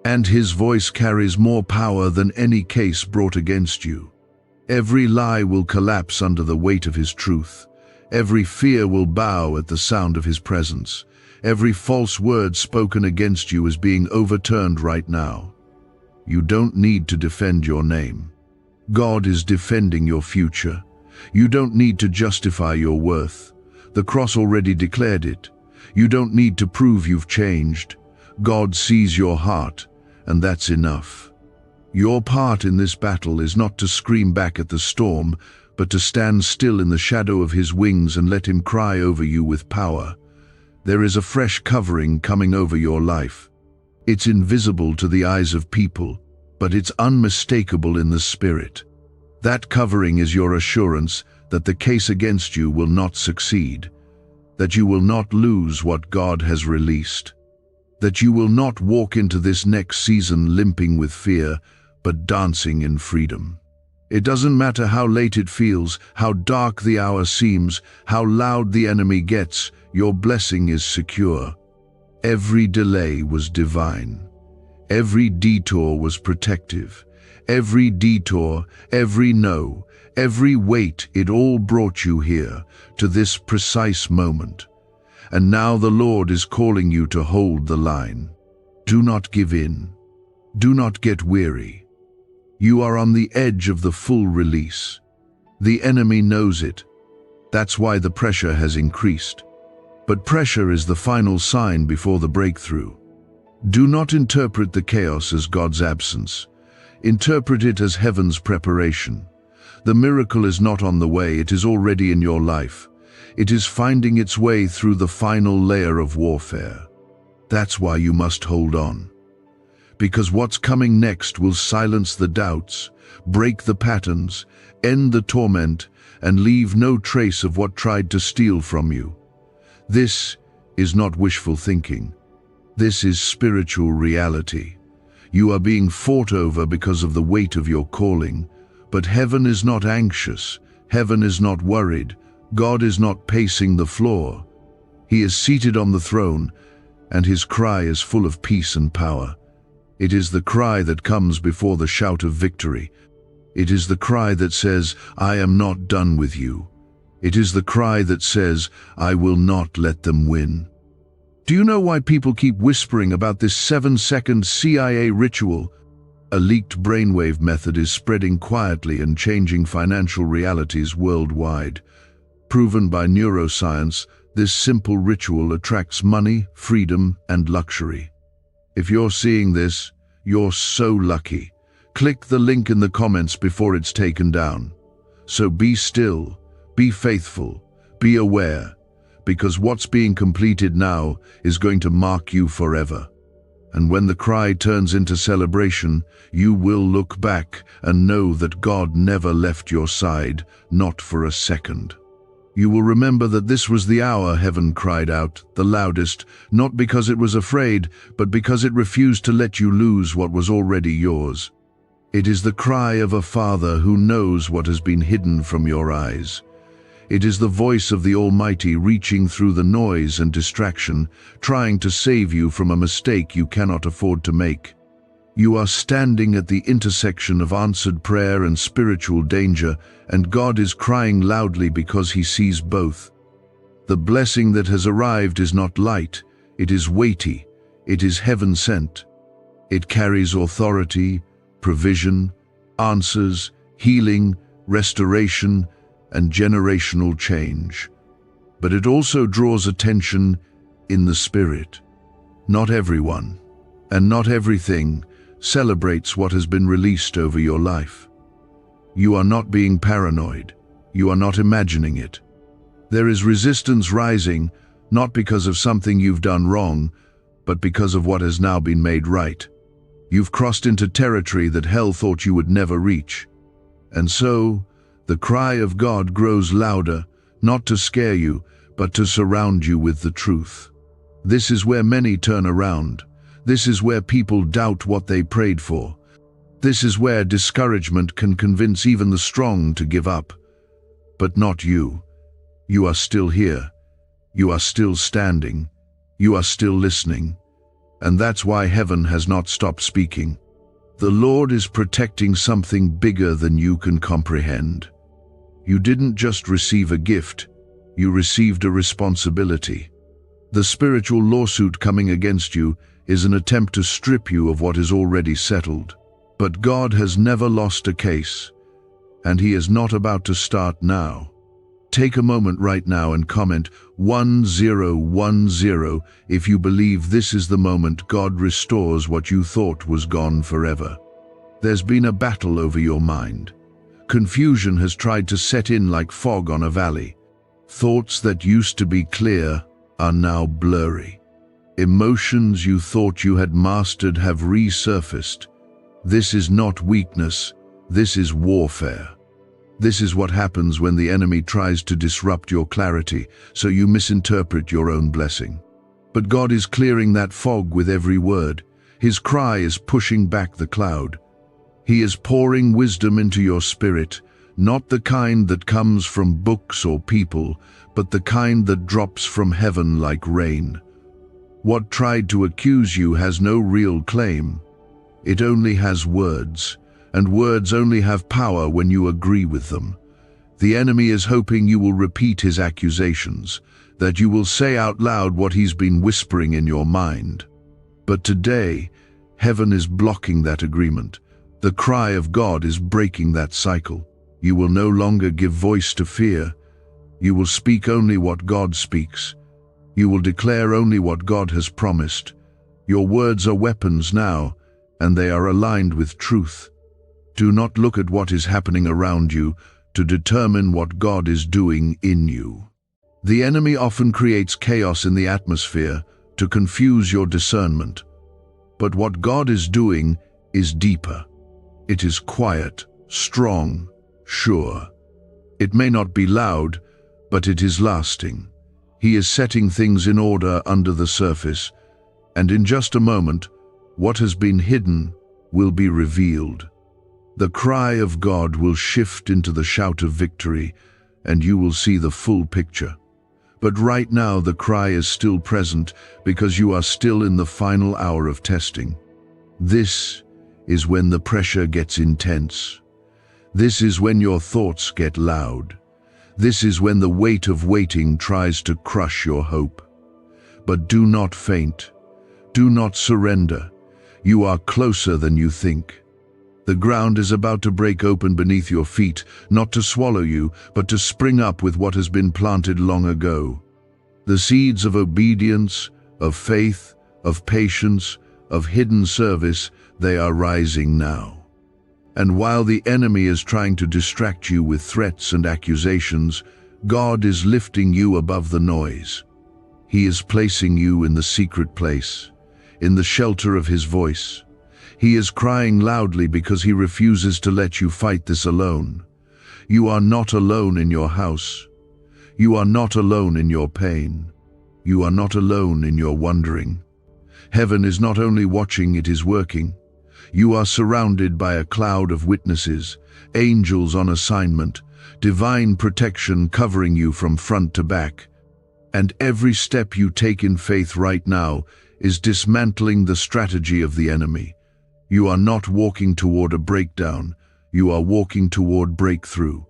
and his voice carries more power than any case brought against you. Every lie will collapse under the weight of his truth. Every fear will bow at the sound of his presence. Every false word spoken against you is being overturned right now. You don't need to defend your name. God is defending your future. You don't need to justify your worth. The cross already declared it. You don't need to prove you've changed. God sees your heart, and that's enough. Your part in this battle is not to scream back at the storm, but to stand still in the shadow of his wings and let him cry over you with power. There is a fresh covering coming over your life. It's invisible to the eyes of people, but it's unmistakable in the spirit. That covering is your assurance that the case against you will not succeed, that you will not lose what God has released, that you will not walk into this next season limping with fear, but dancing in freedom. It doesn't matter how late it feels, how dark the hour seems, how loud the enemy gets, your blessing is secure. Every delay was divine. Every detour was protective. Every detour, every no, every wait, it all brought you here, to this precise moment. And now the Lord is calling you to hold the line. Do not give in. Do not get weary. You are on the edge of the full release. The enemy knows it. That's why the pressure has increased. But pressure is the final sign before the breakthrough. Do not interpret the chaos as God's absence. Interpret it as heaven's preparation. The miracle is not on the way, it is already in your life. It is finding its way through the final layer of warfare. That's why you must hold on. Because what's coming next will silence the doubts, break the patterns, end the torment, and leave no trace of what tried to steal from you. This is not wishful thinking. This is spiritual reality. You are being fought over because of the weight of your calling, but heaven is not anxious, heaven is not worried, God is not pacing the floor. He is seated on the throne, and his cry is full of peace and power. It is the cry that comes before the shout of victory. It is the cry that says, I am not done with you. It is the cry that says, I will not let them win. Do you know why people keep whispering about this 7-second CIA ritual? A leaked brainwave method is spreading quietly and changing financial realities worldwide. Proven by neuroscience, this simple ritual attracts money, freedom, and luxury. If you're seeing this, you're so lucky. Click the link in the comments before it's taken down. So be still, be faithful, be aware, because what's being completed now is going to mark you forever. And when the cry turns into celebration, you will look back and know that God never left your side, not for a second. You will remember that this was the hour heaven cried out, the loudest, not because it was afraid, but because it refused to let you lose what was already yours. It is the cry of a father who knows what has been hidden from your eyes. It is the voice of the Almighty reaching through the noise and distraction, trying to save you from a mistake you cannot afford to make. You are standing at the intersection of answered prayer and spiritual danger, and God is crying loudly because he sees both. The blessing that has arrived is not light, it is weighty, it is heaven sent. It carries authority, provision, answers, healing, restoration, and generational change. But it also draws attention in the spirit. Not everyone, and not everything, celebrates what has been released over your life. You are not being paranoid. You are not imagining it. There is resistance rising, not because of something you've done wrong, but because of what has now been made right. You've crossed into territory that hell thought you would never reach. And so, the cry of God grows louder, not to scare you, but to surround you with the truth. This is where many turn around. This is where people doubt what they prayed for. This is where discouragement can convince even the strong to give up. But not you. You are still here. You are still standing. You are still listening. And that's why heaven has not stopped speaking. The Lord is protecting something bigger than you can comprehend. You didn't just receive a gift, you received a responsibility. The spiritual lawsuit coming against you is an attempt to strip you of what is already settled. But God has never lost a case, and he is not about to start now. Take a moment right now and comment 1010 if you believe this is the moment God restores what you thought was gone forever. There's been a battle over your mind. Confusion has tried to set in like fog on a valley. Thoughts that used to be clear are now blurry. Emotions you thought you had mastered have resurfaced. This is not weakness, this is warfare. This is what happens when the enemy tries to disrupt your clarity, so you misinterpret your own blessing. But God is clearing that fog with every word. His cry is pushing back the cloud. He is pouring wisdom into your spirit, not the kind that comes from books or people, but the kind that drops from heaven like rain. What tried to accuse you has no real claim. It only has words, and words only have power when you agree with them. The enemy is hoping you will repeat his accusations, that you will say out loud what he's been whispering in your mind. But today, heaven is blocking that agreement. The cry of God is breaking that cycle. You will no longer give voice to fear. You will speak only what God speaks. You will declare only what God has promised. Your words are weapons now, and they are aligned with truth. Do not look at what is happening around you to determine what God is doing in you. The enemy often creates chaos in the atmosphere to confuse your discernment. But what God is doing is deeper. It is quiet, strong, sure. It may not be loud, but it is lasting. He is setting things in order under the surface, and in just a moment, what has been hidden will be revealed. The cry of God will shift into the shout of victory, and you will see the full picture. But right now the cry is still present because you are still in the final hour of testing. This is when the pressure gets intense. This is when your thoughts get loud. This is when the weight of waiting tries to crush your hope. But do not faint. Do not surrender. You are closer than you think. The ground is about to break open beneath your feet, not to swallow you, but to spring up with what has been planted long ago. The seeds of obedience, of faith, of patience, of hidden service, they are rising now. And while the enemy is trying to distract you with threats and accusations, God is lifting you above the noise. He is placing you in the secret place, in the shelter of his voice. He is crying loudly because he refuses to let you fight this alone. You are not alone in your house. You are not alone in your pain. You are not alone in your wondering. Heaven is not only watching, it is working. You are surrounded by a cloud of witnesses, angels on assignment, divine protection covering you from front to back. And every step you take in faith right now is dismantling the strategy of the enemy. You are not walking toward a breakdown, you are walking toward breakthrough.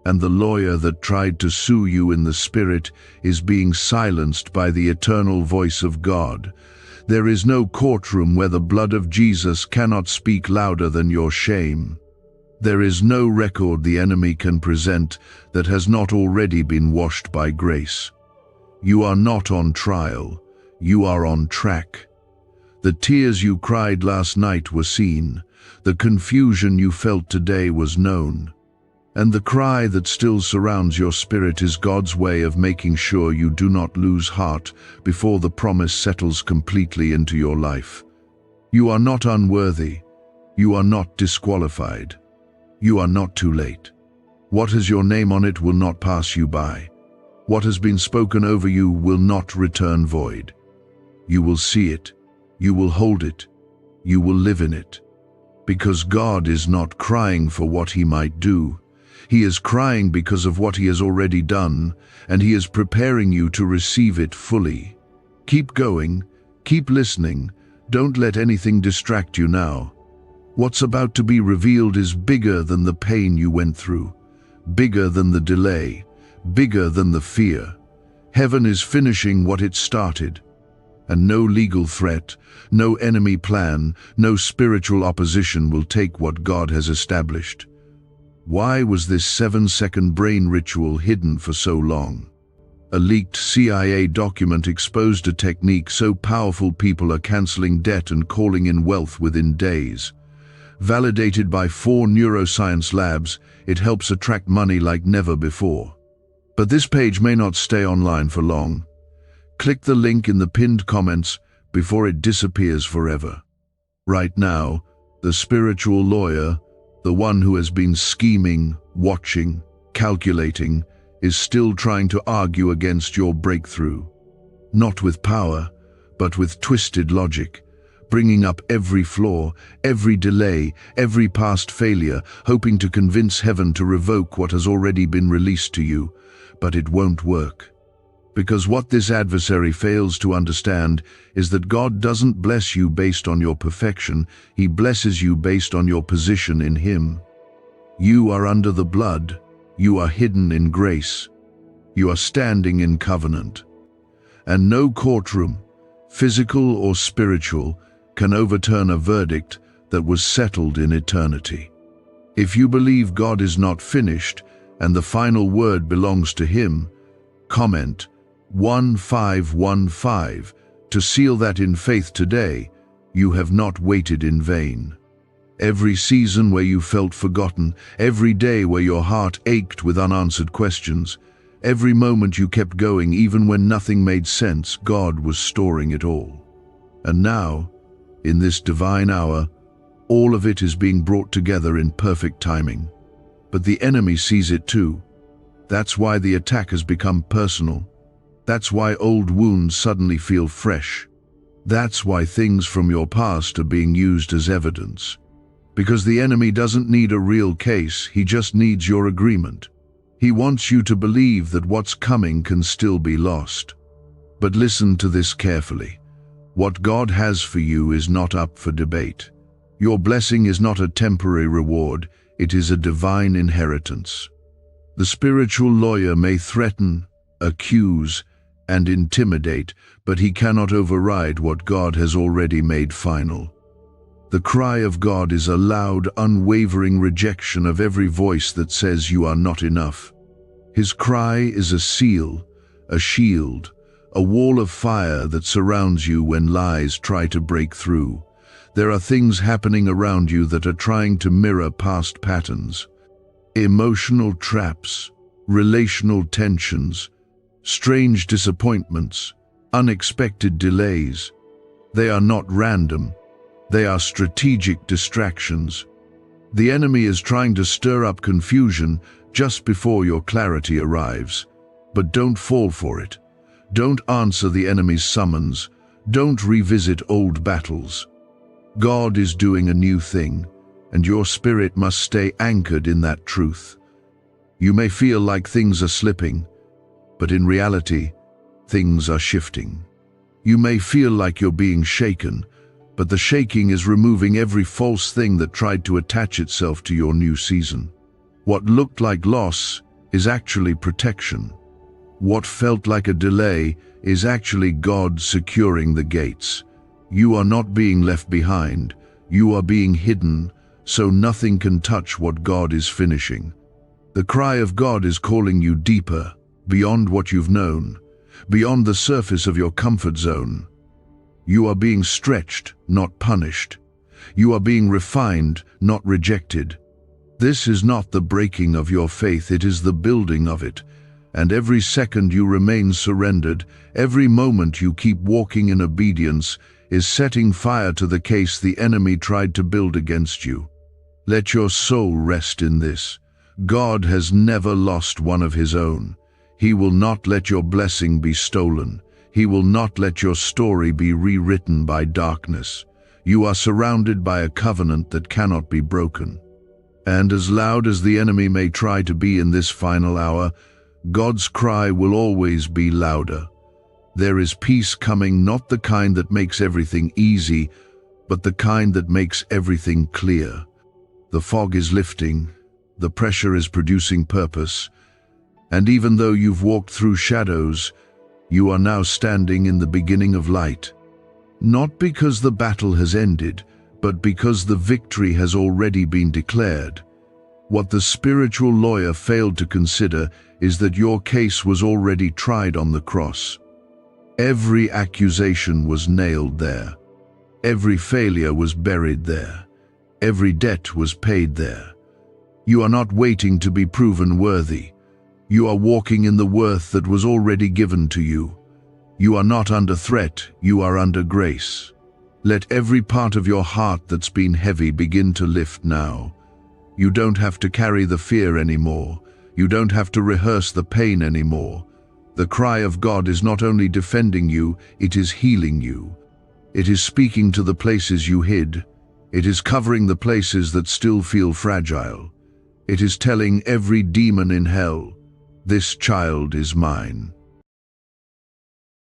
And the lawyer that tried to sue you in the spirit is being silenced by the eternal voice of God. There is no courtroom where the blood of Jesus cannot speak louder than your shame. There is no record the enemy can present that has not already been washed by grace. You are not on trial, you are on track. The tears you cried last night were seen, the confusion you felt today was known. And the cry that still surrounds your spirit is God's way of making sure you do not lose heart before the promise settles completely into your life. You are not unworthy. You are not disqualified. You are not too late. What has your name on it will not pass you by. What has been spoken over you will not return void. You will see it. You will hold it. You will live in it. Because God is not crying for what he might do. He is crying because of what he has already done, and he is preparing you to receive it fully. Keep going, keep listening, don't let anything distract you now. What's about to be revealed is bigger than the pain you went through, bigger than the delay, bigger than the fear. Heaven is finishing what it started, and no legal threat, no enemy plan, no spiritual opposition will take what God has established. Why was this 7-second brain ritual hidden for so long? A leaked CIA document exposed a technique so powerful people are canceling debt and calling in wealth within days. Validated by 4 neuroscience labs, it helps attract money like never before. But this page may not stay online for long. Click the link in the pinned comments before it disappears forever. Right now, the spiritual lawyer, the one who has been scheming, watching, calculating, is still trying to argue against your breakthrough. Not with power, but with twisted logic, bringing up every flaw, every delay, every past failure, hoping to convince heaven to revoke what has already been released to you. But it won't work. Because what this adversary fails to understand is that God doesn't bless you based on your perfection, He blesses you based on your position in Him. You are under the blood, you are hidden in grace, you are standing in covenant. And no courtroom, physical or spiritual, can overturn a verdict that was settled in eternity. If you believe God is not finished and the final word belongs to Him, comment 1515 to seal that in faith today. You have not waited in vain. Every season where you felt forgotten, every day where your heart ached with unanswered questions, every moment you kept going even when nothing made sense, God was storing it all. And now, in this divine hour, all of it is being brought together in perfect timing. But the enemy sees it too. That's why the attack has become personal. That's why old wounds suddenly feel fresh. That's why things from your past are being used as evidence. Because the enemy doesn't need a real case, he just needs your agreement. He wants you to believe that what's coming can still be lost. But listen to this carefully. What God has for you is not up for debate. Your blessing is not a temporary reward, it is a divine inheritance. The spiritual lawyer may threaten, accuse, and intimidate, but he cannot override what God has already made final. The cry of God is a loud, unwavering rejection of every voice that says you are not enough. His cry is a seal, a shield, a wall of fire that surrounds you when lies try to break through. There are things happening around you that are trying to mirror past patterns. Emotional traps, relational tensions, strange disappointments, unexpected delays. They are not random. They are strategic distractions. The enemy is trying to stir up confusion just before your clarity arrives. But don't fall for it. Don't answer the enemy's summons. Don't revisit old battles. God is doing a new thing, and your spirit must stay anchored in that truth. You may feel like things are slipping, but in reality, things are shifting. You may feel like you're being shaken, but the shaking is removing every false thing that tried to attach itself to your new season. What looked like loss is actually protection. What felt like a delay is actually God securing the gates. You are not being left behind. You are being hidden, so nothing can touch what God is finishing. The cry of God is calling you deeper, beyond what you've known, beyond the surface of your comfort zone. You are being stretched, not punished. You are being refined, not rejected. This is not the breaking of your faith, it is the building of it. And every second you remain surrendered, every moment you keep walking in obedience, is setting fire to the case the enemy tried to build against you. Let your soul rest in this. God has never lost one of His own. He will not let your blessing be stolen. He will not let your story be rewritten by darkness. You are surrounded by a covenant that cannot be broken. And as loud as the enemy may try to be in this final hour, God's cry will always be louder. There is peace coming, not the kind that makes everything easy, but the kind that makes everything clear. The fog is lifting, the pressure is producing purpose, and even though you've walked through shadows, you are now standing in the beginning of light. Not because the battle has ended, but because the victory has already been declared. What the spiritual lawyer failed to consider is that your case was already tried on the cross. Every accusation was nailed there. Every failure was buried there. Every debt was paid there. You are not waiting to be proven worthy. You are walking in the worth that was already given to you. You are not under threat, you are under grace. Let every part of your heart that's been heavy begin to lift now. You don't have to carry the fear anymore. You don't have to rehearse the pain anymore. The cry of God is not only defending you, it is healing you. It is speaking to the places you hid. It is covering the places that still feel fragile. It is telling every demon in hell, "This child is mine."